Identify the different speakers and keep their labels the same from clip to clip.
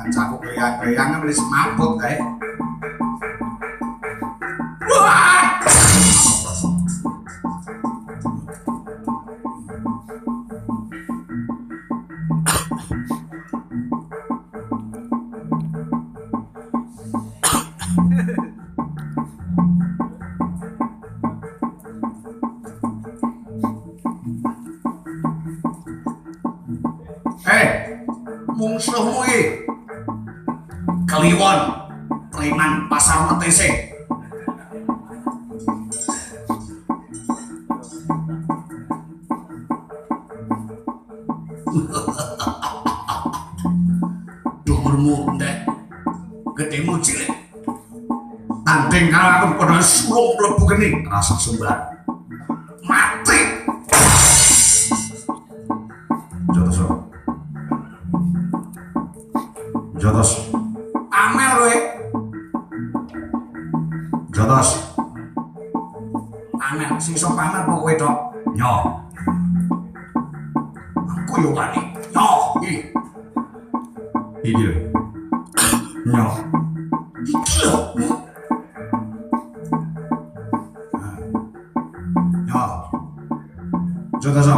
Speaker 1: kancaku kleyang-kleyang wis mabuk kae. Wah! Musuhmu iki Kliwon preman pasar Metese. Dhuwurmu ndek, gedemu cilik. Tanding karo aku padha sulung mlebu kene rasa sumbar. Mati. Jotos. Amel kowe. Jotos. Amel sing iso pamer kok kowe tok. Nyo. Aku yo wani. Nyo, iki. Iki lho. Nyo. Iki lho. Nyo. Jotos.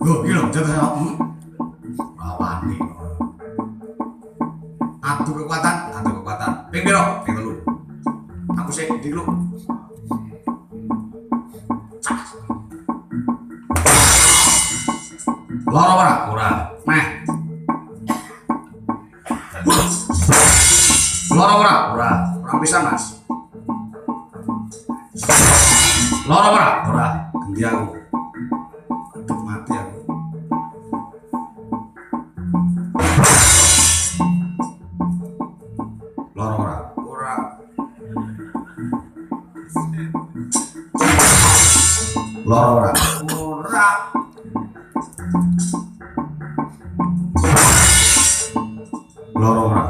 Speaker 1: Loh, iki lho, jotos. Adu kekuatan. Ping piro? Ping 3. Aku sik ndi lu. Loro ora? Ora. Meh. Loro ora? Ora. Ora bisa, Mas. Loro ora? Ora. Gendi aku. Aduh mati aku. Loro ora? Ora. Loro ora? Ora. Loro ora?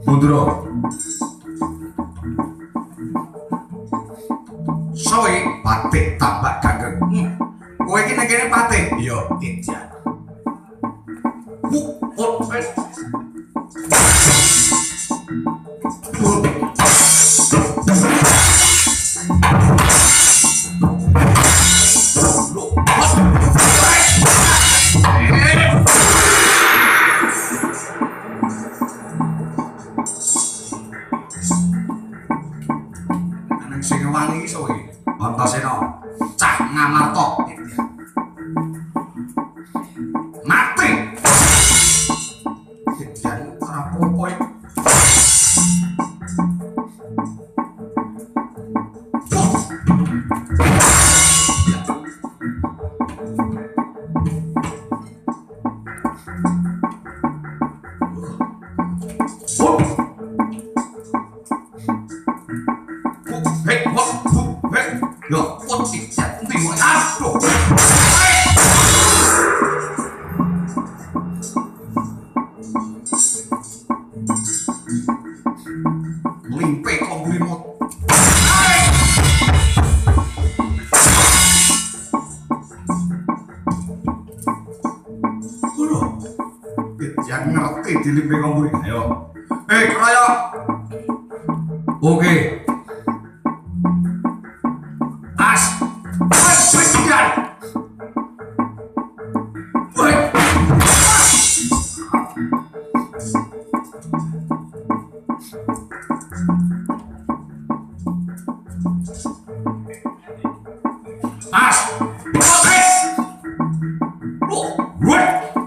Speaker 1: Munduro. Soe batik tambak gageng. Kowe iki nek kene batik. Iya, Indian. Sing wani iso iki. Antasena cah ngamarta. Mati. Kejadian apa-apa iki. Limpe kombulimut. Yang ngerti di limpe kombulimut. Ayo. Kroyok. Oke. Presiden. Tas. Oke. Loh, gue.